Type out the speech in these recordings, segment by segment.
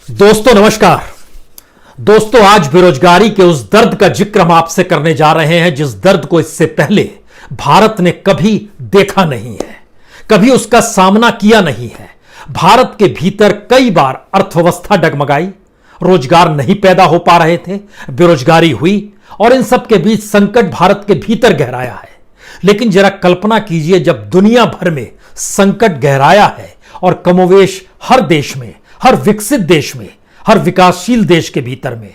दोस्तों नमस्कार। दोस्तों आज बेरोजगारी के उस दर्द का जिक्र हम आपसे करने जा रहे हैं जिस दर्द को इससे पहले भारत ने कभी देखा नहीं है, कभी उसका सामना किया नहीं है। भारत के भीतर कई बार अर्थव्यवस्था डगमगाई, रोजगार नहीं पैदा हो पा रहे थे, बेरोजगारी हुई और इन सब के बीच संकट भारत के भीतर गहराया है। लेकिन जरा कल्पना कीजिए, जब दुनिया भर में संकट गहराया है और कमोवेश हर देश में, हर विकसित देश में, हर विकासशील देश के भीतर में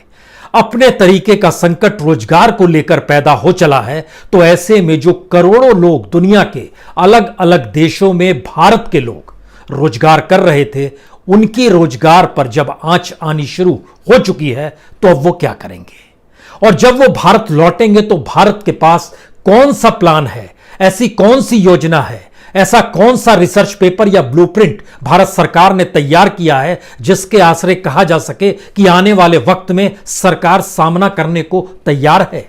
अपने तरीके का संकट रोजगार को लेकर पैदा हो चला है, तो ऐसे में जो करोड़ों लोग दुनिया के अलग अलग देशों में भारत के लोग रोजगार कर रहे थे, उनके रोजगार पर जब आंच आनी शुरू हो चुकी है तो अब वो क्या करेंगे? और जब वो भारत लौटेंगे तो भारत के पास कौन सा प्लान है, ऐसी कौन सी योजना है, ऐसा कौन सा रिसर्च पेपर या ब्लूप्रिंट भारत सरकार ने तैयार किया है जिसके आश्रय कहा जा सके कि आने वाले वक्त में सरकार सामना करने को तैयार है?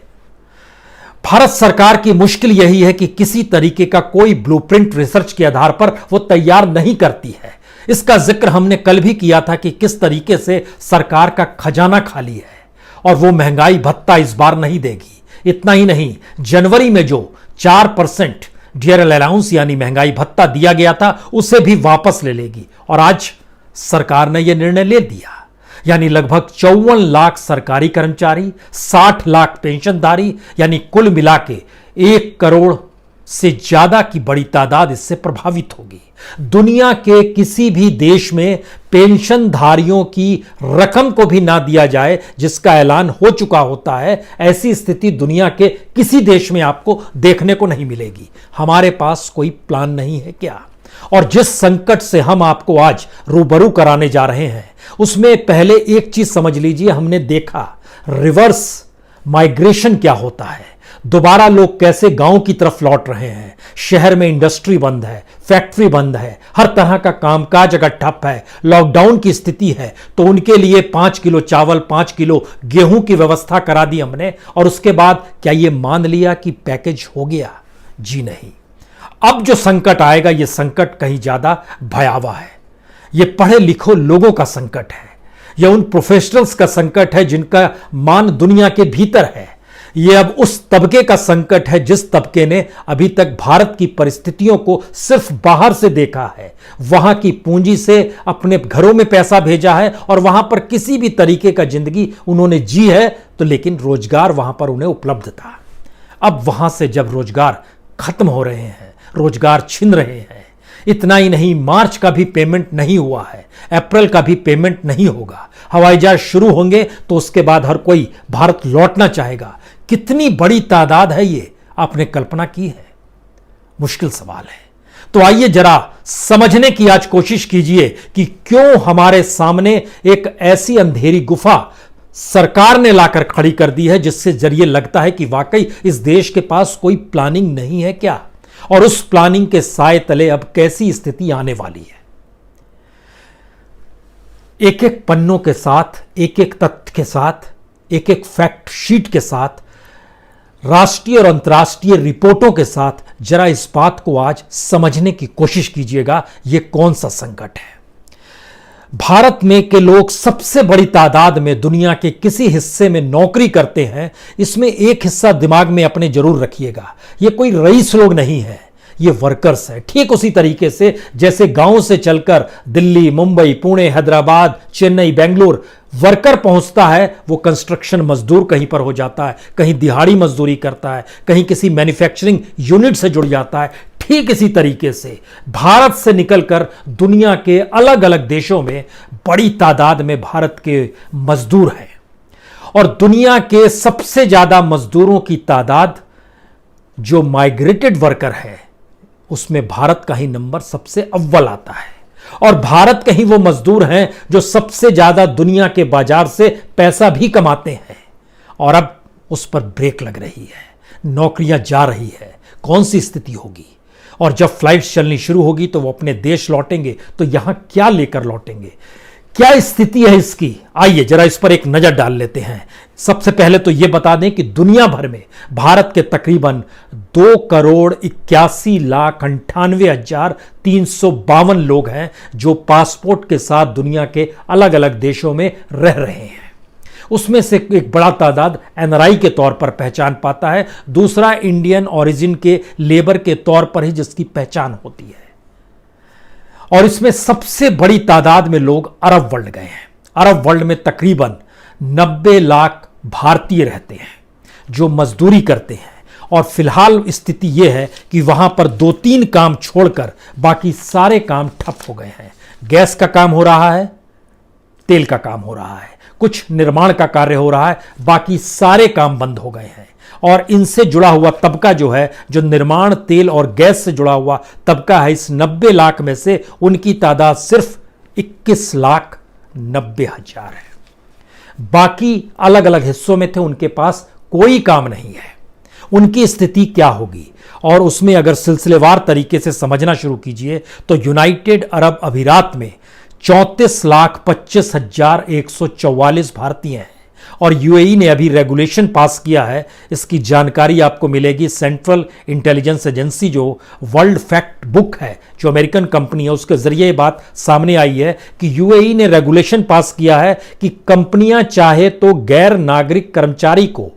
भारत सरकार की मुश्किल यही है कि किसी तरीके का कोई ब्लूप्रिंट रिसर्च के आधार पर वो तैयार नहीं करती है। इसका जिक्र हमने कल भी किया था कि किस तरीके से सरकार का खजाना खाली है और वो महंगाई भत्ता इस बार नहीं देगी। इतना ही नहीं, जनवरी में जो 4% डियरल अलाउंस यानी महंगाई भत्ता दिया गया था उसे भी वापस ले लेगी। और आज सरकार ने यह निर्णय ले दिया, यानी लगभग 54 लाख सरकारी कर्मचारी, 60 लाख पेंशनधारी, यानी कुल मिला के 1 करोड़ से ज्यादा की बड़ी तादाद इससे प्रभावित होगी। दुनिया के किसी भी देश में पेंशनधारियों की रकम को भी ना दिया जाए जिसका ऐलान हो चुका होता है, ऐसी स्थिति दुनिया के किसी देश में आपको देखने को नहीं मिलेगी। हमारे पास कोई प्लान नहीं है क्या? और जिस संकट से हम आपको आज रूबरू कराने जा रहे हैं उसमें पहले एक चीज समझ लीजिए। हमने देखा रिवर्स माइग्रेशन क्या होता है, दोबारा लोग कैसे गांव की तरफ लौट रहे हैं। शहर में इंडस्ट्री बंद है, फैक्ट्री बंद है, हर तरह का कामकाज अगर ठप है, लॉकडाउन की स्थिति है, तो उनके लिए 5 किलो चावल, 5 किलो गेहूं की व्यवस्था करा दी हमने। और उसके बाद क्या ये मान लिया कि पैकेज हो गया? जी नहीं। अब जो संकट आएगा ये संकट कहीं ज्यादा भयावह है। ये पढ़े लिखो लोगों का संकट है, यह उन प्रोफेशनल्स का संकट है जिनका मान दुनिया के भीतर है। ये अब उस तबके का संकट है जिस तबके ने अभी तक भारत की परिस्थितियों को सिर्फ बाहर से देखा है, वहां की पूंजी से अपने घरों में पैसा भेजा है और वहां पर किसी भी तरीके का जिंदगी उन्होंने जी है, तो लेकिन रोजगार वहां पर उन्हें उपलब्ध था। अब वहां से जब रोजगार खत्म हो रहे हैं, रोजगार छिन रहे हैं, इतना ही नहीं, मार्च का भी पेमेंट नहीं हुआ है, अप्रैल का भी पेमेंट नहीं होगा, हवाई जहाज शुरू होंगे तो उसके बाद हर कोई भारत लौटना चाहेगा। कितनी बड़ी तादाद है ये, आपने कल्पना की है? मुश्किल सवाल है। तो आइए जरा समझने की आज कोशिश कीजिए कि क्यों हमारे सामने एक ऐसी अंधेरी गुफा सरकार ने लाकर खड़ी कर दी है जिससे जरिए लगता है कि वाकई इस देश के पास कोई प्लानिंग नहीं है क्या, और उस प्लानिंग के साए तले अब कैसी स्थिति आने वाली है। एक एक पन्नों के साथ, एक एक तथ्य के साथ, एक एक फैक्ट शीट के साथ, राष्ट्रीय और अंतर्राष्ट्रीय रिपोर्टों के साथ जरा इस बात को आज समझने की कोशिश कीजिएगा, यह कौन सा संकट है। भारत में के लोग सबसे बड़ी तादाद में दुनिया के किसी हिस्से में नौकरी करते हैं। इसमें एक हिस्सा दिमाग में अपने जरूर रखिएगा, ये कोई रईस लोग नहीं है, ये वर्कर्स है। ठीक उसी तरीके से जैसे गांव से चलकर दिल्ली, मुंबई, पुणे, हैदराबाद, चेन्नई, बेंगलुरु वर्कर पहुंचता है, वो कंस्ट्रक्शन मजदूर कहीं पर हो जाता है, कहीं दिहाड़ी मजदूरी करता है, कहीं किसी मैन्युफैक्चरिंग यूनिट से जुड़ जाता है। ठीक इसी तरीके से भारत से निकलकर दुनिया के अलग अलग देशों में बड़ी तादाद में भारत के मजदूर हैं। और दुनिया के सबसे ज्यादा मजदूरों की तादाद जो माइग्रेटेड वर्कर है उसमें भारत का ही नंबर सबसे अव्वल आता है। और भारत के ही वो मजदूर हैं जो सबसे ज्यादा दुनिया के बाजार से पैसा भी कमाते हैं। और अब उस पर ब्रेक लग रही है, नौकरियां जा रही है। कौन सी स्थिति होगी? और जब फ्लाइट्स चलनी शुरू होगी तो वो अपने देश लौटेंगे तो यहां क्या लेकर लौटेंगे? क्या स्थिति है इसकी, आइए जरा इस पर एक नजर डाल लेते हैं। सबसे पहले तो यह बता दें कि दुनिया भर में भारत के तकरीबन 2,81,98,352 लोग हैं जो पासपोर्ट के साथ दुनिया के अलग अलग देशों में रह रहे हैं। उसमें से एक बड़ा तादाद एनआरआई के तौर पर पहचान पाता है, दूसरा इंडियन ओरिजिन के लेबर के तौर पर ही जिसकी पहचान होती है, और इसमें सबसे बड़ी तादाद में लोग अरब वर्ल्ड गए हैं। अरब वर्ल्ड में तकरीबन 90 लाख भारतीय रहते हैं जो मजदूरी करते हैं, और फिलहाल स्थिति यह है कि वहां पर 2-3 काम छोड़कर बाकी सारे काम ठप हो गए हैं। गैस का काम हो रहा है, तेल का काम हो रहा है, कुछ निर्माण का कार्य हो रहा है, बाकी सारे काम बंद हो गए हैं। और इनसे जुड़ा हुआ तबका जो है, जो निर्माण, तेल और गैस से जुड़ा हुआ तबका है, इस 90 लाख में से उनकी तादाद सिर्फ 21,90,000 है। बाकी अलग अलग हिस्सों में थे, उनके पास कोई काम नहीं है। उनकी स्थिति क्या होगी, और उसमें अगर सिलसिलेवार तरीके से समझना शुरू कीजिए तो यूनाइटेड अरब अमीरात में 34,25,144 भारतीय हैं, और यूएई ने अभी रेगुलेशन पास किया है। इसकी जानकारी आपको मिलेगी सेंट्रल इंटेलिजेंस एजेंसी, जो वर्ल्ड फैक्ट बुक है, जो अमेरिकन कंपनी है, उसके जरिए ये बात सामने आई है कि यूएई ने रेगुलेशन पास किया है कि कंपनियां चाहे तो गैर नागरिक कर्मचारी को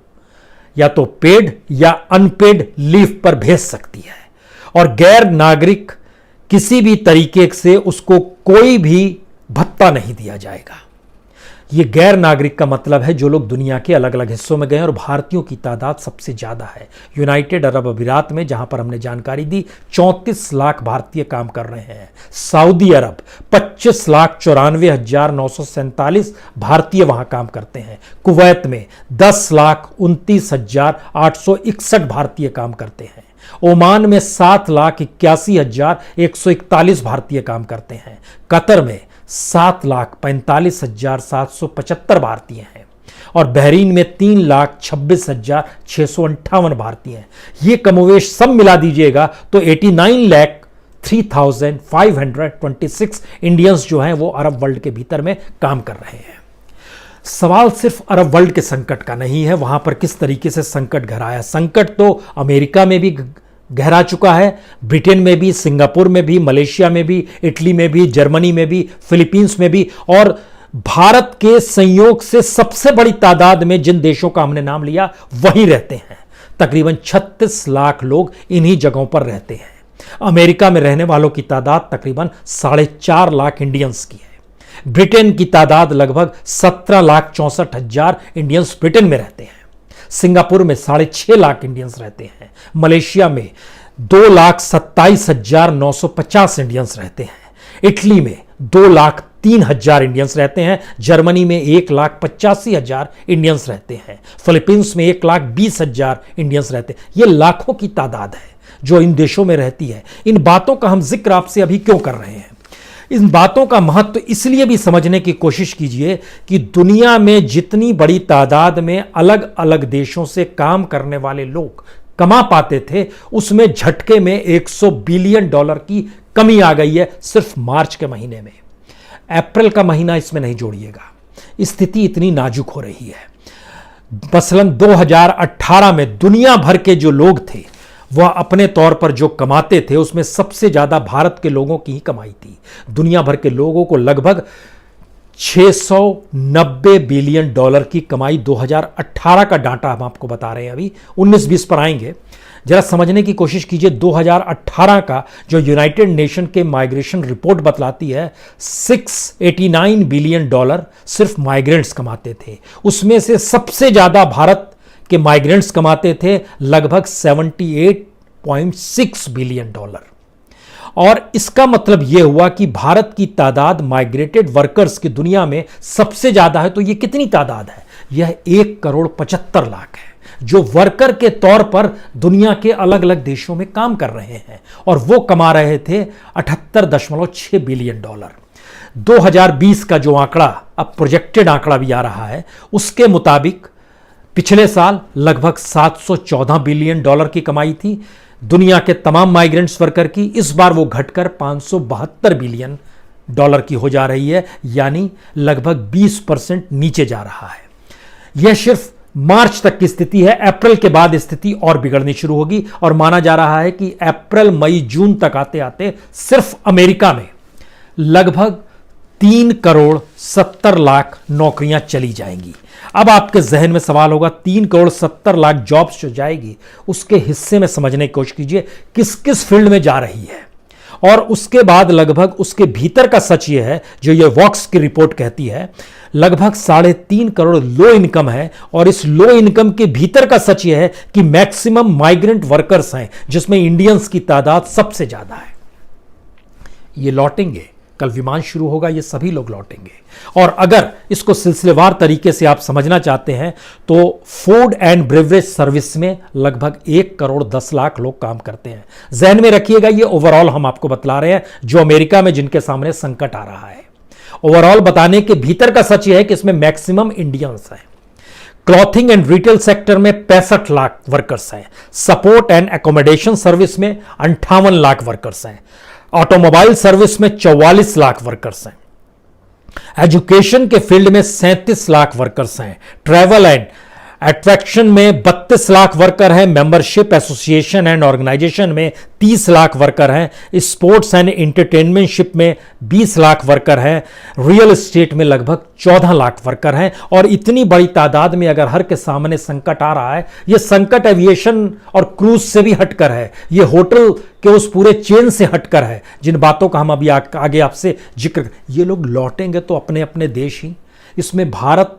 या तो पेड या अनपेड लीव पर भेज सकती है, और गैर नागरिक किसी भी तरीके से उसको कोई भी भत्ता नहीं दिया जाएगा। ये गैर नागरिक का मतलब है जो लोग दुनिया के अलग अलग हिस्सों में गए, और भारतीयों की तादाद सबसे ज्यादा है। यूनाइटेड अरब अमीरात में, जहां पर हमने जानकारी दी, 34 लाख भारतीय काम कर रहे हैं। सऊदी अरब 25,94,947 भारतीय वहां काम करते हैं। कुवैत में 10,29,861 भारतीय काम करते हैं। ओमान में 7,81,141 भारतीय काम करते हैं। कतर में 7,45,775 भारतीय हैं, और बहरीन में 3,26,658 भारतीय हैं। ये कमोवेश सब मिला दीजिएगा तो 89,03,526 इंडियंस जो हैं वो अरब वर्ल्ड के भीतर में काम कर रहे हैं। सवाल सिर्फ अरब वर्ल्ड के संकट का नहीं है, वहां पर किस तरीके से संकट गहराया। संकट तो अमेरिका में भी गहरा चुका है, ब्रिटेन में भी, सिंगापुर में भी, मलेशिया में भी, इटली में भी, जर्मनी में भी, फिलीपींस में भी, और भारत के संयोग से सबसे बड़ी तादाद में जिन देशों का हमने नाम लिया वहीं रहते हैं। तकरीबन 36 लाख लोग इन्हीं जगहों पर रहते हैं। अमेरिका में रहने वालों की तादाद तकरीबन 4.5 लाख इंडियंस की है। ब्रिटेन की तादाद लगभग 17,64,000 इंडियंस ब्रिटेन में रहते हैं। सिंगापुर में 6.5 लाख इंडियंस रहते हैं। मलेशिया में 2,27,950 इंडियंस रहते हैं। इटली में 2,03,000 इंडियंस रहते हैं। जर्मनी में 1,85,000 इंडियंस रहते हैं। फिलीपींस में 1,20,000 इंडियंस रहते हैं। ये लाखों की तादाद है जो इन देशों में रहती है। इन बातों का हम जिक्र आपसे अभी क्यों कर रहे हैं? इन बातों का महत्व इसलिए भी समझने की कोशिश कीजिए कि दुनिया में जितनी बड़ी तादाद में अलग अलग देशों से काम करने वाले लोग कमा पाते थे, उसमें झटके में $100 बिलियन की कमी आ गई है सिर्फ मार्च के महीने में। अप्रैल का महीना इसमें नहीं जोड़िएगा। स्थिति इतनी नाजुक हो रही है। मसलन 2018 में दुनिया भर के जो लोग थे वह अपने तौर पर जो कमाते थे उसमें सबसे ज्यादा भारत के लोगों की ही कमाई थी। दुनिया भर के लोगों को लगभग $690 बिलियन की कमाई 2018 का डाटा हम आपको बता रहे हैं। अभी 19-20 पर आएंगे। जरा समझने की कोशिश कीजिए। 2018 का जो यूनाइटेड नेशन के माइग्रेशन रिपोर्ट बतलाती है, $689 बिलियन सिर्फ माइग्रेंट्स कमाते थे। उसमें से सबसे ज्यादा भारत के माइग्रेंट्स कमाते थे, लगभग $78.6 बिलियन। और इसका मतलब यह हुआ कि भारत की तादाद माइग्रेटेड वर्कर्स की दुनिया में सबसे ज्यादा है। तो यह कितनी तादाद है? यह 1,75,00,000 है जो वर्कर के तौर पर दुनिया के अलग अलग देशों में काम कर रहे हैं, और वो कमा रहे थे $78.6 बिलियन। 2020 का जो आंकड़ा, अब प्रोजेक्टेड आंकड़ा भी आ रहा है, उसके मुताबिक पिछले साल लगभग $714 बिलियन की कमाई थी दुनिया के तमाम माइग्रेंट्स वर्कर की। इस बार वो घटकर $572 बिलियन डॉलर की हो जा रही है, यानी लगभग 20% नीचे जा रहा है। यह सिर्फ मार्च तक की स्थिति है। अप्रैल के बाद स्थिति और बिगड़नी शुरू होगी और माना जा रहा है कि अप्रैल, मई, जून तक आते आते सिर्फ अमेरिका में लगभग 3 करोड़ 70 लाख नौकरियां चली जाएंगी। अब आपके जहन में सवाल होगा, 3 करोड़ 70 लाख जॉब्स जो जाएगी उसके हिस्से में समझने की कोशिश कीजिए किस किस फील्ड में जा रही है। और उसके बाद लगभग उसके भीतर का सच यह है, जो ये वॉक्स की रिपोर्ट कहती है, लगभग 3.5 करोड़ लो इनकम है। और इस लो इनकम के भीतर का सच यह है कि मैक्सिमम माइग्रेंट वर्कर्स हैं, जिसमें इंडियंस की तादाद सबसे ज्यादा है। ये लौटेंगे, कल विमान शुरू होगा, ये सभी लोग लौटेंगे। और अगर इसको सिलसिलेवार तरीके से आप समझना चाहते हैं तो फूड एंड ब्रेवरेज सर्विस में लगभग 1 करोड़ 10 लाख लोग काम करते हैं। जहन में रखिएगा, ये ओवरऑल हम आपको बतला रहे हैं जो अमेरिका में जिनके सामने संकट आ रहा है। ओवरऑल बताने के भीतर का सच यह है कि इसमें मैक्सिमम इंडियंस हैं। क्लॉथिंग एंड रिटेल सेक्टर में 65 लाख वर्कर्स हैं। सपोर्ट एंड एकोमोडेशन सर्विस में 58 लाख वर्कर्स हैं। ऑटोमोबाइल सर्विस में 44 लाख वर्कर्स हैं। एजुकेशन के फील्ड में 37 लाख वर्कर्स हैं। ट्रैवल एंड अट्रैक्शन में 32 लाख वर्कर हैं। मेंबरशिप, एसोसिएशन एंड ऑर्गेनाइजेशन में 30 लाख वर्कर हैं। स्पोर्ट्स एंड एंटरटेनमेंटशिप में 20 लाख वर्कर हैं। रियल एस्टेट में लगभग 14 लाख वर्कर हैं। और इतनी बड़ी तादाद में अगर हर के सामने संकट आ रहा है, यह संकट एविएशन और क्रूज से भी हटकर है, यह होटल के उस पूरे चेन से हटकर है, जिन बातों का हम अभी आगे आपसे जिक्र। ये लोग लौटेंगे तो अपने अपने देश ही। इसमें भारत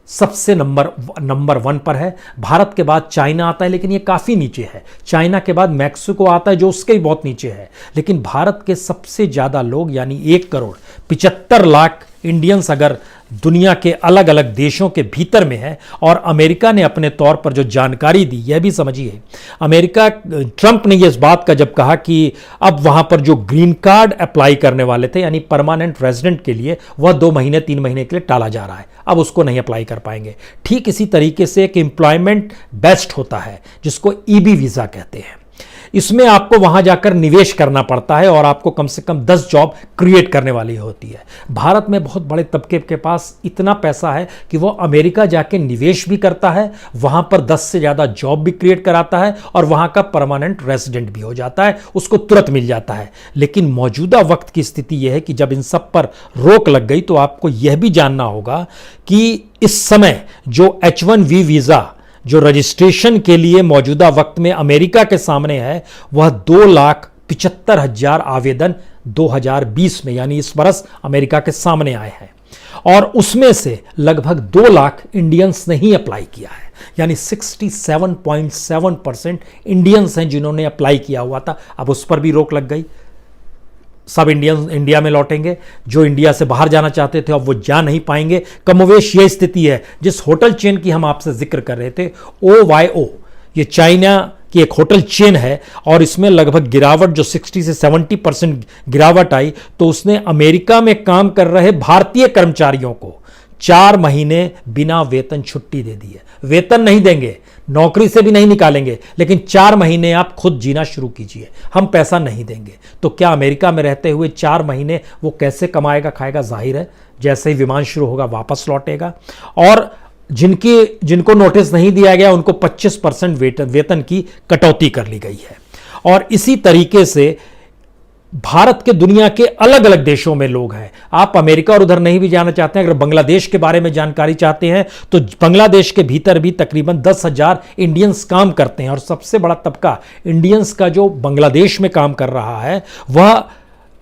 सबसे नंबर 1 पर है। भारत के बाद चाइना आता है, लेकिन ये काफ़ी नीचे है। चाइना के बाद मैक्सिको आता है, जो उसके भी बहुत नीचे है। लेकिन भारत के सबसे ज़्यादा लोग, यानी 1 करोड़ 75 लाख इंडियंस अगर दुनिया के अलग अलग देशों के भीतर में है। और अमेरिका ने अपने तौर पर जो जानकारी दी, यह भी समझिए, अमेरिका, ट्रंप ने इस बात का जब कहा कि अब वहां पर जो ग्रीन कार्ड अप्लाई करने वाले थे, यानी परमानेंट रेजिडेंट के लिए, वह 2 महीने 3 महीने के लिए टाला जा रहा है, अब उसको नहीं अप्लाई कर पाएंगे। ठीक इसी तरीके से एक एम्प्लॉयमेंट बेस्ड होता है, जिसको ईबी वीजा कहते हैं। इसमें आपको वहां जाकर निवेश करना पड़ता है और आपको कम से कम 10 जॉब क्रिएट करने वाली होती है। भारत में बहुत बड़े तबके के पास इतना पैसा है कि वो अमेरिका जाके निवेश भी करता है, वहां पर 10 से ज़्यादा जॉब भी क्रिएट कराता है और वहां का परमानेंट रेजिडेंट भी हो जाता है, उसको तुरंत मिल जाता है। लेकिन मौजूदा वक्त की स्थिति यह है कि जब इन सब पर रोक लग गई, तो आपको यह भी जानना होगा कि इस समय जो H1B वीज़ा जो रजिस्ट्रेशन के लिए मौजूदा वक्त में अमेरिका के सामने है, वह 2,75,000 आवेदन 2020 में, यानी इस बरस अमेरिका के सामने आए हैं। और उसमें से लगभग 2 लाख इंडियंस ने ही अप्लाई किया है, यानी 67.7% इंडियंस हैं जिन्होंने अप्लाई किया हुआ था। अब उस पर भी रोक लग गई। सब इंडियंस इंडिया में लौटेंगे। जो इंडिया से बाहर जाना चाहते थे, अब वो जा नहीं पाएंगे। कमोवेश ये स्थिति है। जिस होटल चेन की हम आपसे जिक्र कर रहे थे, OYO, ये चाइना की एक होटल चेन है, और इसमें लगभग गिरावट जो 60 से 70% गिरावट आई, तो उसने अमेरिका में काम कर रहे भारतीय कर्मचारियों को 4 महीने बिना वेतन छुट्टी दे दी है। वेतन नहीं देंगे, नौकरी से भी नहीं निकालेंगे, लेकिन 4 महीने आप खुद जीना शुरू कीजिए, हम पैसा नहीं देंगे। तो क्या अमेरिका में रहते हुए 4 महीने वो कैसे कमाएगा खाएगा? जाहिर है जैसे ही विमान शुरू होगा वापस लौटेगा। और जिनको नोटिस नहीं दिया गया, उनको 25% वेतन की कटौती कर ली गई है। और इसी तरीके से भारत के दुनिया के अलग अलग देशों में लोग हैं। आप अमेरिका और उधर नहीं भी जाना चाहते हैं, अगर बांग्लादेश के बारे में जानकारी चाहते हैं, तो बांग्लादेश के भीतर भी तकरीबन 10,000 इंडियंस काम करते हैं। और सबसे बड़ा तबका इंडियंस का जो बांग्लादेश में काम कर रहा है, वह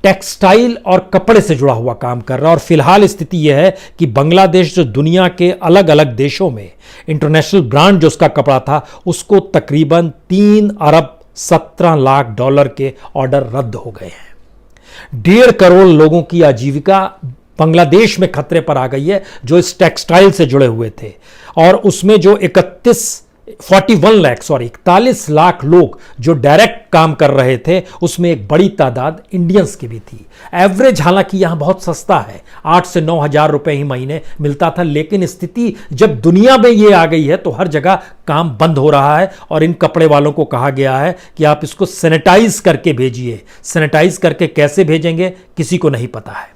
टेक्सटाइल और कपड़े से जुड़ा हुआ काम कर रहा है। और फिलहाल स्थिति यह है कि बांग्लादेश जो दुनिया के अलग अलग देशों में इंटरनेशनल ब्रांड जो उसका कपड़ा था, उसको तकरीबन 3 अरब 17 लाख डॉलर के ऑर्डर रद्द हो गए हैं। 1.5 करोड़ लोगों की आजीविका बांग्लादेश में खतरे पर आ गई है, जो इस टेक्सटाइल से जुड़े हुए थे। और उसमें जो 41 लाख लोग जो डायरेक्ट काम कर रहे थे, उसमें एक बड़ी तादाद इंडियंस की भी थी। एवरेज हालांकि यहां बहुत सस्ता है, 8 से 9 हजार रुपए ही महीने मिलता था। लेकिन स्थिति जब दुनिया में ये आ गई है, तो हर जगह काम बंद हो रहा है। और इन कपड़े वालों को कहा गया है कि आप इसको सैनिटाइज करके भेजिए। सैनिटाइज करके कैसे भेजेंगे, किसी को नहीं पता है।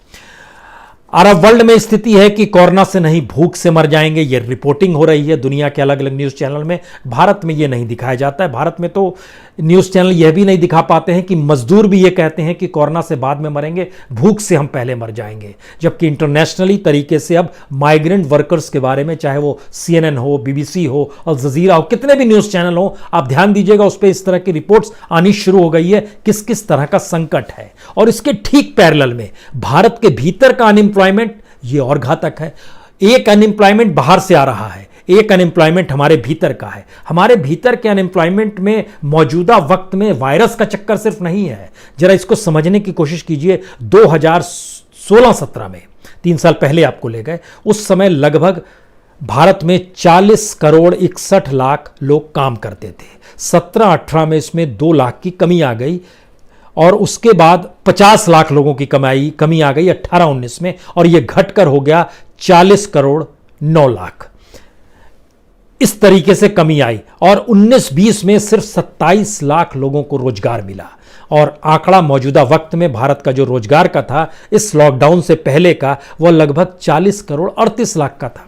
अरब वर्ल्ड में स्थिति है कि कोरोना से नहीं भूख से मर जाएंगे, ये रिपोर्टिंग हो रही है दुनिया के अलग अलग न्यूज़ चैनल में। भारत में ये नहीं दिखाया जाता है। भारत में तो न्यूज़ चैनल यह भी नहीं दिखा पाते हैं कि मजदूर भी ये कहते हैं कि कोरोना से बाद में मरेंगे, भूख से हम पहले मर जाएंगे। जबकि इंटरनेशनली तरीके से अब माइग्रेंट वर्कर्स के बारे में, चाहे वो CNN हो, BBC हो, अल जजीरा हो, कितने भी न्यूज़ चैनल हो, आप ध्यान दीजिएगा उस पर इस तरह की रिपोर्ट्स आनी शुरू हो गई है किस किस तरह का संकट है। और इसके ठीक पैरेलल में भारत के भीतर का अनएम्प्लॉयमेंट ये और घातक है। एक अनएम्प्लॉयमेंट बाहर से आ रहा है, एक अनएम्प्लॉयमेंट हमारे भीतर का है। हमारे भीतर के अनएम्प्लॉयमेंट में मौजूदा वक्त में वायरस का चक्कर सिर्फ नहीं है। जरा इसको समझने की कोशिश कीजिए। 2016-17 में, 3 साल पहले आपको ले गए, उस समय लगभग भारत में 40 करोड़ 61 लाख लोग काम करते थे। 17-18 में इसमें 2 लाख की कमी आ गई और उसके बाद 50 लाख लोगों की कमी आ गई 18-19 में, और यह घटकर हो गया 40 करोड़ 9 लाख। इस तरीके से कमी आई और 19-20 में सिर्फ 27 लाख लोगों को रोजगार मिला। और आंकड़ा मौजूदा वक्त में भारत का जो रोजगार का था इस लॉकडाउन से पहले का, वह लगभग 40 करोड़ 38 लाख का था।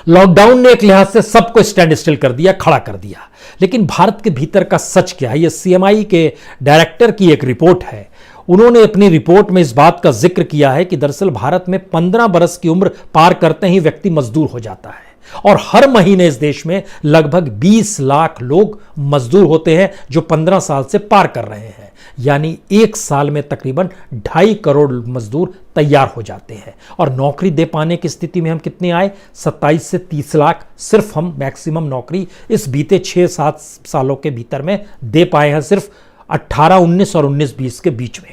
लॉकडाउन ने एक लिहाज से सबको स्टैंड स्टिल कर दिया, खड़ा कर दिया। लेकिन भारत के भीतर का सच क्या है? यह CMI के डायरेक्टर की एक रिपोर्ट है। उन्होंने अपनी रिपोर्ट में इस बात का जिक्र किया है कि दरअसल भारत में 15 बरस की उम्र पार करते ही व्यक्ति मजदूर हो जाता है और हर महीने इस देश में लगभग 20 लाख लोग मजदूर होते हैं जो 15 साल से पार कर रहे हैं। यानी एक साल में तकरीबन 2.5 करोड़ मजदूर तैयार हो जाते हैं। और नौकरी दे पाने की स्थिति में हम कितने आए? 27 से 30 लाख सिर्फ हम मैक्सिमम नौकरी इस बीते 6-7 सालों के भीतर में दे पाए हैं, सिर्फ 18-19 और 19-20 के बीच में।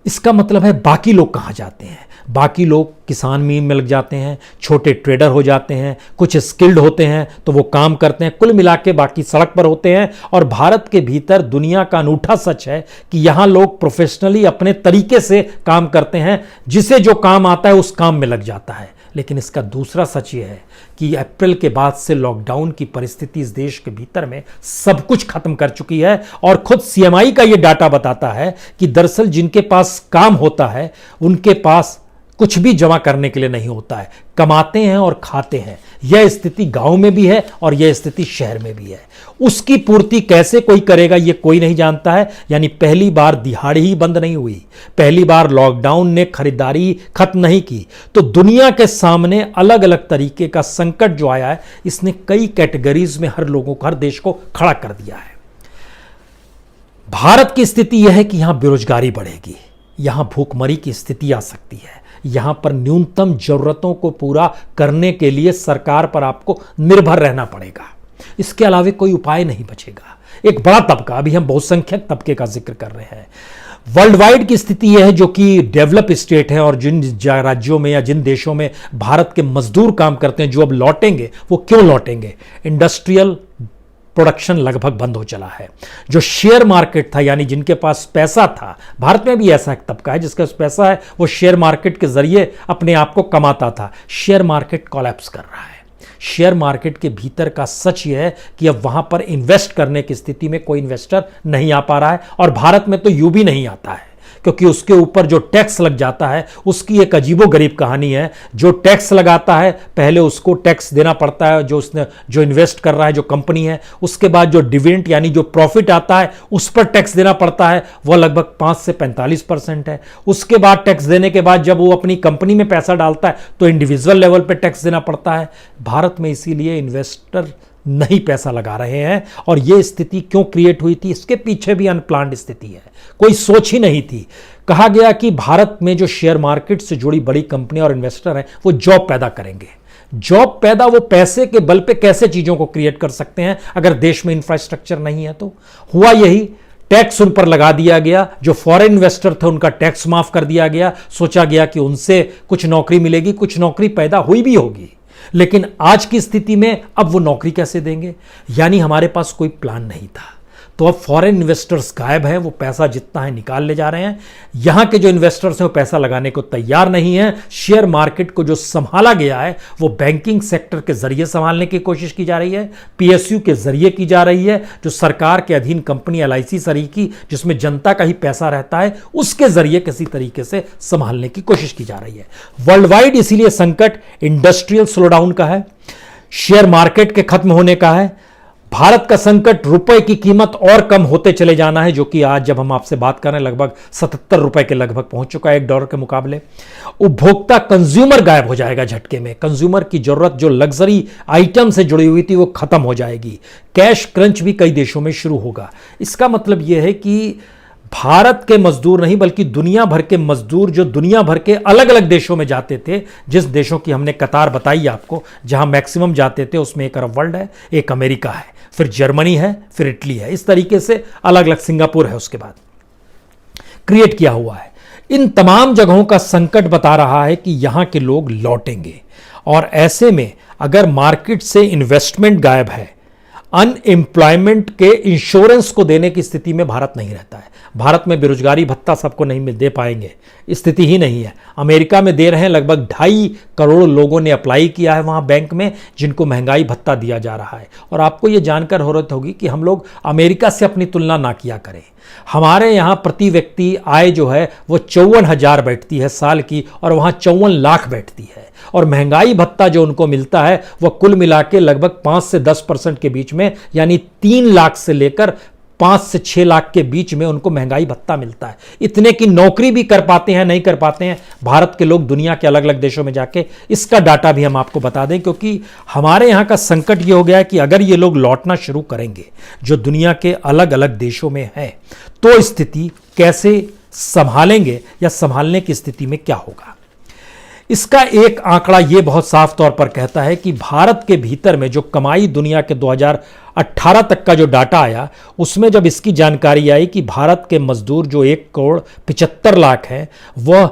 इसका मतलब है बाकी लोग कहां जाते हैं? बाकी लोग किसान में लग जाते हैं, छोटे ट्रेडर हो जाते हैं, कुछ स्किल्ड होते हैं तो वो काम करते हैं, कुल मिला के बाकी सड़क पर होते हैं। और भारत के भीतर दुनिया का अनूठा सच है कि यहां लोग प्रोफेशनली अपने तरीके से काम करते हैं, जिसे जो काम आता है उस काम में लग जाता है। लेकिन इसका दूसरा सच ये है कि अप्रैल के बाद से लॉकडाउन की परिस्थिति इस देश के भीतर में सब कुछ खत्म कर चुकी है। और खुद CMI का ये डाटा बताता है कि दरअसल जिनके पास काम होता है उनके पास कुछ भी जमा करने के लिए नहीं होता है, कमाते हैं और खाते हैं। यह स्थिति गांव में भी है और यह स्थिति शहर में भी है। उसकी पूर्ति कैसे कोई करेगा यह कोई नहीं जानता है। यानी पहली बार दिहाड़ी ही बंद नहीं हुई, पहली बार लॉकडाउन ने खरीदारी खत्म नहीं की, तो दुनिया के सामने अलग अलग तरीके का संकट जो आया है इसने कई कैटेगरीज में हर लोगों को, हर देश को खड़ा कर दिया है। भारत की स्थिति यह है कि यहां बेरोजगारी बढ़ेगी, यहां भूखमरी की स्थिति आ सकती है, यहां पर न्यूनतम जरूरतों को पूरा करने के लिए सरकार पर आपको निर्भर रहना पड़ेगा। इसके अलावा कोई उपाय नहीं बचेगा। एक बड़ा तबका, अभी हम बहुसंख्यक तबके का जिक्र कर रहे हैं, वर्ल्ड वाइड की स्थिति यह है जो कि डेवलप स्टेट है और जिन राज्यों में या जिन देशों में भारत के मजदूर काम करते हैं जो अब लौटेंगे, वो क्यों लौटेंगे? इंडस्ट्रियल प्रोडक्शन लगभग बंद हो चला है। जो शेयर मार्केट था, यानी जिनके पास पैसा था, भारत में भी ऐसा एक तबका है जिसके पास पैसा है, वो शेयर मार्केट के जरिए अपने आप को कमाता था। शेयर मार्केट कोलैप्स कर रहा है। शेयर मार्केट के भीतर का सच यह है कि अब वहां पर इन्वेस्ट करने की स्थिति में कोई इन्वेस्टर नहीं आ पा रहा है। और भारत में तो यूं भी नहीं आता है क्योंकि उसके ऊपर जो टैक्स लग जाता है उसकी एक अजीबोगरीब कहानी है। जो टैक्स लगाता है पहले उसको टैक्स देना पड़ता है, जो इन्वेस्ट कर रहा है जो कंपनी है, उसके बाद जो डिविडेंड यानी जो प्रॉफिट आता है उस पर टैक्स देना पड़ता है, वह लगभग 5 से 45% है। उसके बाद टैक्स देने के बाद जब वो अपनी कंपनी में पैसा डालता है तो इंडिविजुअल लेवल पर टैक्स देना पड़ता है। भारत में इसीलिए इन्वेस्टर नहीं पैसा लगा रहे हैं। और यह स्थिति क्यों क्रिएट हुई थी? इसके पीछे भी अनप्लान्ड स्थिति है, कोई सोच ही नहीं थी। कहा गया कि भारत में जो शेयर मार्केट से जुड़ी बड़ी कंपनियां और इन्वेस्टर हैं वो जॉब पैदा करेंगे। जॉब पैदा वो पैसे के बल पे कैसे चीजों को क्रिएट कर सकते हैं अगर देश में इंफ्रास्ट्रक्चर नहीं है? तो हुआ यही, टैक्स उन पर लगा दिया गया। जो फॉरेन इन्वेस्टर थे उनका टैक्स माफ कर दिया गया। सोचा गया कि उनसे कुछ नौकरी मिलेगी, कुछ नौकरी पैदा हुई भी होगी। लेकिन आज की स्थिति में अब वो नौकरी कैसे देंगे? यानी हमारे पास कोई प्लान नहीं था। तो अब फॉरेन इन्वेस्टर्स गायब हैं, वो पैसा जितना है निकाल ले जा रहे हैं। यहां के जो इन्वेस्टर्स हैं वो पैसा लगाने को तैयार नहीं है। शेयर मार्केट को जो संभाला गया है वो बैंकिंग सेक्टर के जरिए संभालने की कोशिश की जा रही है, पीएसयू के जरिए की जा रही है, जो सरकार के अधीन कंपनी एलआईसी सरीकी जिसमें जनता का ही पैसा रहता है उसके जरिए किसी तरीके से संभालने की कोशिश की जा रही है। वर्ल्ड वाइड इसीलिए संकट इंडस्ट्रियल स्लोडाउन का है, शेयर मार्केट के खत्म होने का है। भारत का संकट रुपए की कीमत और कम होते चले जाना है, जो कि आज जब हम आपसे बात कर रहे हैं लगभग 77 रुपए के लगभग पहुंच चुका है $1 के मुकाबले। उपभोक्ता कंज्यूमर गायब हो जाएगा झटके में, कंज्यूमर की जरूरत जो लग्जरी आइटम से जुड़ी हुई थी वो खत्म हो जाएगी। कैश क्रंच भी कई देशों में शुरू होगा। इसका मतलब यह है कि भारत के मजदूर नहीं बल्कि दुनिया भर के मजदूर जो दुनिया भर के अलग अलग देशों में जाते थे, जिस देशों की हमने कतार बताई आपको जहां मैक्सिमम जाते थे, उसमें एक अरब वर्ल्ड है, एक अमेरिका है, फिर जर्मनी है, फिर इटली है, इस तरीके से अलग अलग सिंगापुर है उसके बाद क्रिएट किया हुआ है। इन तमाम जगहों का संकट बता रहा है कि यहां के लोग लौटेंगे, और ऐसे में अगर मार्केट से इन्वेस्टमेंट गायब है, अनएम्प्लॉयमेंट के इंश्योरेंस को देने की स्थिति में भारत नहीं रहता है। भारत में बेरोजगारी भत्ता सबको नहीं दे पाएंगे, स्थिति ही नहीं है। अमेरिका में दे रहे हैं, लगभग 2.5 करोड़ लोगों ने अप्लाई किया है वहां बैंक में, जिनको महंगाई भत्ता दिया जा रहा है। और आपको यह जानकर जरूरत होगी कि हम लोग अमेरिका से अपनी तुलना ना किया करें। हमारे यहां प्रति व्यक्ति आय जो है वो 54,000 बैठती है साल की, और वहां 54 लाख बैठती है। और महंगाई भत्ता जो उनको मिलता है वह कुल मिला के लगभग 5 से 10% के बीच में, यानी 3 लाख से लेकर 5 से 6 लाख के बीच में उनको महंगाई भत्ता मिलता है। इतने की नौकरी भी कर पाते हैं नहीं कर पाते हैं भारत के लोग दुनिया के अलग अलग देशों में जाके, इसका डाटा भी हम आपको बता दें। क्योंकि हमारे यहां का संकट ये हो गया है कि अगर ये लोग लौटना शुरू करेंगे जो दुनिया के अलग अलग देशों में है, तो स्थिति कैसे संभालेंगे या संभालने की स्थिति में क्या होगा। इसका एक आंकड़ा यह बहुत साफ तौर पर कहता है कि भारत के भीतर में जो कमाई दुनिया के 2018 तक का जो डाटा आया, उसमें जब इसकी जानकारी आई कि भारत के मजदूर जो 1,75,00,000 हैं वह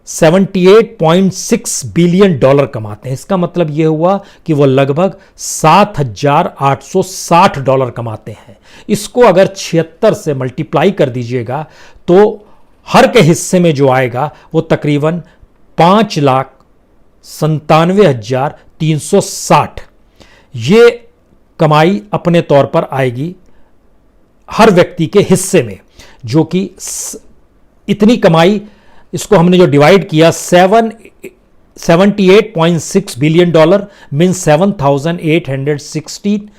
$78.6 बिलियन कमाते हैं। इसका मतलब यह हुआ कि वह लगभग $7,860 कमाते हैं। इसको अगर 76 से मल्टीप्लाई कर दीजिएगा तो हर के हिस्से में जो आएगा वो तकरीबन 5,97,360 ये कमाई अपने तौर पर आएगी हर व्यक्ति के हिस्से में, जो कि इतनी कमाई, इसको हमने जो डिवाइड किया $78.6 बिलियन मीन $7,860,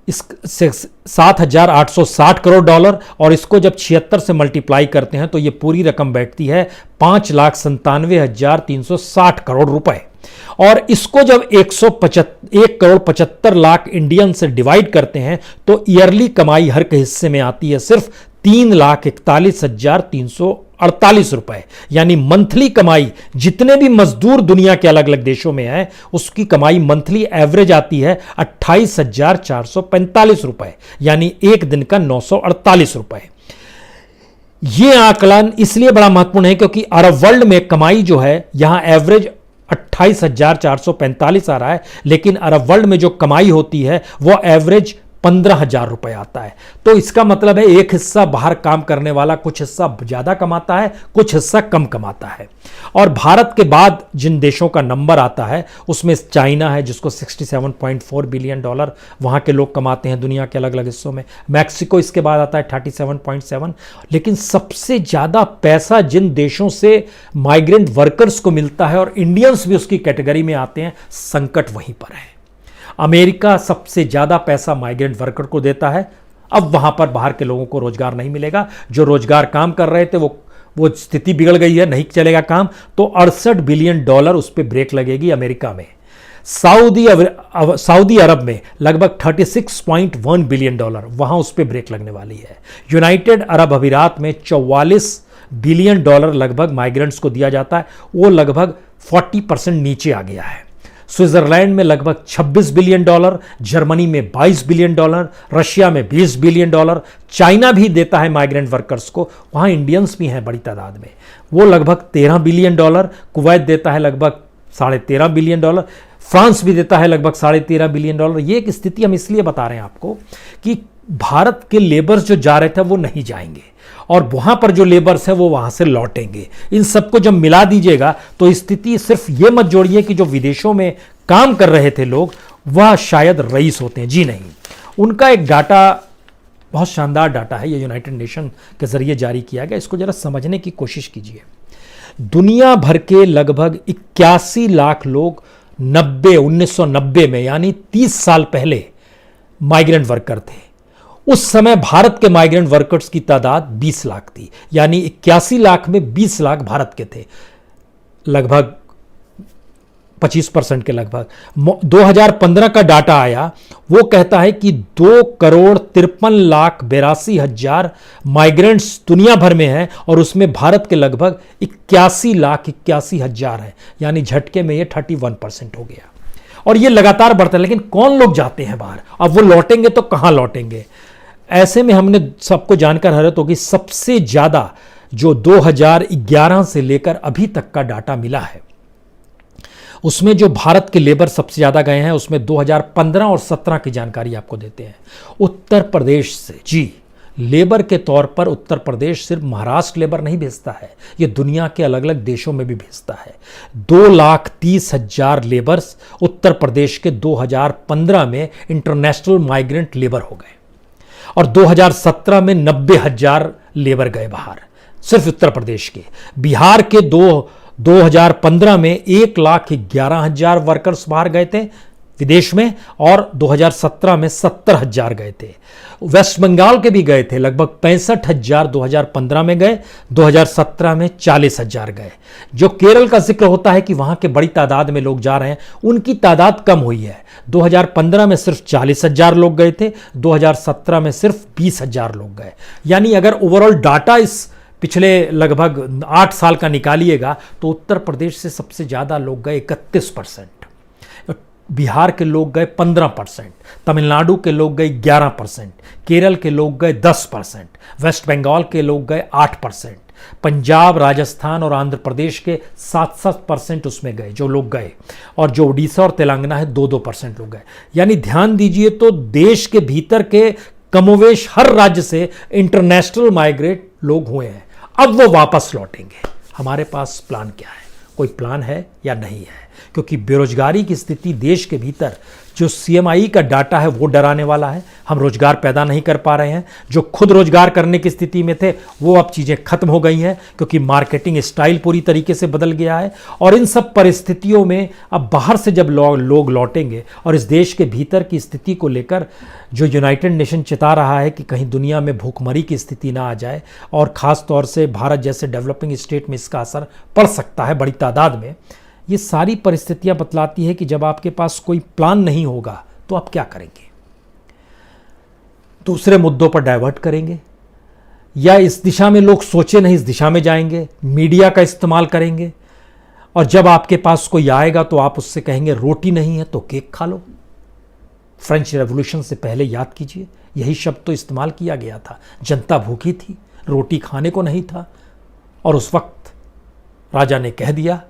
इस $7,860 करोड़, और इसको जब 76 से मल्टीप्लाई करते हैं तो ये पूरी रकम बैठती है 5,97,360 करोड़ रुपए। और इसको जब 1,75,00,000 इंडियन से डिवाइड करते हैं तो ईयरली कमाई हर के हिस्से में आती है सिर्फ 3,41,348 रुपए। यानी मंथली कमाई जितने भी मजदूर दुनिया के अलग अलग देशों में है उसकी कमाई मंथली एवरेज आती है 28,445 रुपए, यानी एक दिन का 948 रुपए। यह आकलन इसलिए बड़ा महत्वपूर्ण है क्योंकि अरब वर्ल्ड में कमाई जो है यहां एवरेज 28,445 आ रहा है, लेकिन अरब वर्ल्ड में जो कमाई होती है वो एवरेज 15,000 रुपए आता है। तो इसका मतलब है एक हिस्सा बाहर काम करने वाला कुछ हिस्सा ज्यादा कमाता है, कुछ हिस्सा कम कमाता है। और भारत के बाद जिन देशों का नंबर आता है उसमें चाइना है जिसको $67.4 बिलियन वहां के लोग कमाते हैं दुनिया के अलग अलग हिस्सों में। मैक्सिको इसके बाद आता है 37.7। लेकिन सबसे ज्यादा पैसा जिन देशों से माइग्रेंट वर्कर्स को मिलता है और इंडियंस भी उसकी कैटेगरी में आते हैं, संकट वहीं पर है। अमेरिका सबसे ज्यादा पैसा माइग्रेंट वर्कर को देता है। अब वहां पर बाहर के लोगों को रोजगार नहीं मिलेगा, जो रोजगार काम कर रहे थे वो स्थिति बिगड़ गई है, नहीं चलेगा काम, तो $68 बिलियन उस पर ब्रेक लगेगी अमेरिका में। सऊदी अरब में लगभग $36.1 बिलियन वहां उस पर ब्रेक लगने वाली है। यूनाइटेड अरब अमीरात में $44 बिलियन लगभग माइग्रेंट्स को दिया जाता है, वो लगभग 40% नीचे आ गया है। स्विट्जरलैंड में लगभग $26 बिलियन, जर्मनी में $22 बिलियन, रशिया में $20 बिलियन, चाइना भी देता है माइग्रेंट वर्कर्स को, वहां इंडियंस भी हैं बड़ी तादाद में, वो लगभग $13 बिलियन, कुवैत देता है लगभग $13.5 बिलियन, फ्रांस भी देता है लगभग $13.5 बिलियन। ये एक स्थिति हम इसलिए बता रहे हैं आपको कि भारत के लेबर्स जो जा रहे थे वो नहीं जाएंगे, और वहां पर जो लेबर्स है वो वहां से लौटेंगे। इन सबको जब मिला दीजिएगा तो स्थिति सिर्फ ये मत जोड़िए कि जो विदेशों में काम कर रहे थे लोग वह शायद रईस होते हैं, जी नहीं। उनका एक डाटा, बहुत शानदार डाटा है, ये यूनाइटेड नेशन के जरिए जारी किया गया, इसको जरा समझने की कोशिश कीजिए। दुनिया भर के लगभग 81 लाख लोग 1990 में यानी 30 साल पहले माइग्रेंट वर्कर थे। उस समय भारत के माइग्रेंट वर्कर्स की तादाद 20 लाख थी, यानी 81 लाख में 20 लाख भारत के थे, लगभग 25% के लगभग। 2015 का डाटा आया, वो कहता है कि 2,53,82,000 माइग्रेंट्स दुनिया भर में हैं, और उसमें भारत के लगभग 81,81,000 है, यानी झटके में ये 31% हो गया। और ये लगातार बढ़ता है। लेकिन कौन लोग जाते हैं बाहर? अब वो लौटेंगे तो कहां लौटेंगे? ऐसे में हमने सबको जानकर हैरत होगी, सबसे ज्यादा जो 2011 से लेकर अभी तक का डाटा मिला है उसमें जो भारत के लेबर सबसे ज्यादा गए हैं, उसमें 2015 और 17 की जानकारी आपको देते हैं। उत्तर प्रदेश से, जी, लेबर के तौर पर उत्तर प्रदेश सिर्फ महाराष्ट्र लेबर नहीं भेजता है, ये दुनिया के अलग अलग देशों में भी भेजता है। 2,30,000 लेबर्स उत्तर प्रदेश के 2015 में इंटरनेशनल माइग्रेंट लेबर हो गए, और 2017 में 90,000 लेबर गए बाहर, सिर्फ उत्तर प्रदेश के। बिहार के 2015 में 1,11,000 वर्कर्स बाहर गए थे विदेश में, और 2017 में 70,000 गए थे। वेस्ट बंगाल के भी गए थे, लगभग 65,000 2015 में गए, 2017 में 40,000 गए। जो केरल का जिक्र होता है कि वहां के बड़ी तादाद में लोग जा रहे हैं, उनकी तादाद कम हुई है। 2015 में सिर्फ 40,000 लोग गए थे, 2017 में सिर्फ 20,000 लोग गए। यानी अगर ओवरऑल डाटा इस पिछले लगभग 8 साल का निकालिएगा तो उत्तर प्रदेश से सबसे ज्यादा लोग गए 31%, बिहार के लोग गए 15%, तमिलनाडु के लोग गए 11%, केरल के लोग गए 10%, वेस्ट बंगाल के लोग गए 8%, पंजाब, राजस्थान और आंध्र प्रदेश के 7% उसमें गए जो लोग गए, और जो उड़ीसा और तेलंगाना है 2% लोग गए। यानी ध्यान दीजिए तो देश के भीतर के कमोवेश हर राज्य से इंटरनेशनल माइग्रेट लोग हुए हैं। अब वो वापस लौटेंगे। हमारे पास प्लान क्या है? कोई प्लान है या नहीं है? क्योंकि बेरोजगारी की स्थिति देश के भीतर, जो सीएमआई का डाटा है वो डराने वाला है। हम रोजगार पैदा नहीं कर पा रहे हैं। जो खुद रोजगार करने की स्थिति में थे वो अब चीजें खत्म हो गई हैं, क्योंकि मार्केटिंग स्टाइल पूरी तरीके से बदल गया है। और इन सब परिस्थितियों में अब बाहर से जब लोग लौटेंगे, और इस देश के भीतर की स्थिति को लेकर जो यूनाइटेड नेशन चिता रहा है कि कहीं दुनिया में भूखमरी की स्थिति ना आ जाए, और खास तौर से भारत जैसे डेवलपिंग स्टेट में इसका असर पड़ सकता है बड़ी तादाद में, ये सारी परिस्थितियां बतलाती है कि जब आपके पास कोई प्लान नहीं होगा तो आप क्या करेंगे? दूसरे मुद्दों पर डाइवर्ट करेंगे, या इस दिशा में लोग सोचे नहीं इस दिशा में जाएंगे, मीडिया का इस्तेमाल करेंगे, और जब आपके पास कोई आएगा तो आप उससे कहेंगे रोटी नहीं है तो केक खा लो। फ्रेंच रेवोल्यूशन से पहले याद कीजिए, यही शब्द तो इस्तेमाल किया गया था। जनता भूखी थी, रोटी खाने को नहीं था, और उस वक्त राजा ने कह दिया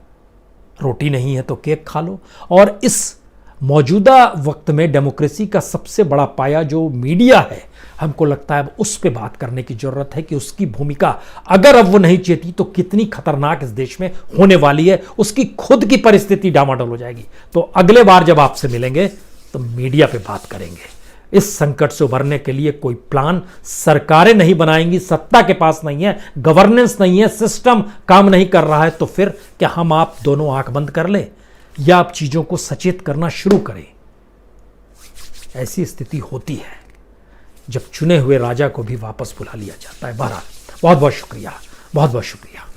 रोटी नहीं है तो केक खा लो। और इस मौजूदा वक्त में डेमोक्रेसी का सबसे बड़ा पाया जो मीडिया है, हमको लगता है उस पर बात करने की जरूरत है कि उसकी भूमिका अगर अब वो नहीं चेती तो कितनी खतरनाक इस देश में होने वाली है। उसकी खुद की परिस्थिति डामाडोल हो जाएगी। तो अगले बार जब आपसे मिलेंगे तो मीडिया पे बात करेंगे। इस संकट से उभरने के लिए कोई प्लान सरकारें नहीं बनाएंगी, सत्ता के पास नहीं है, गवर्नेंस नहीं है, सिस्टम काम नहीं कर रहा है, तो फिर क्या हम आप दोनों आंख बंद कर लें, या आप चीजों को सचेत करना शुरू करें? ऐसी स्थिति होती है जब चुने हुए राजा को भी वापस बुला लिया जाता है। बहरहाल बहुत बहुत शुक्रिया, बहुत बहुत शुक्रिया।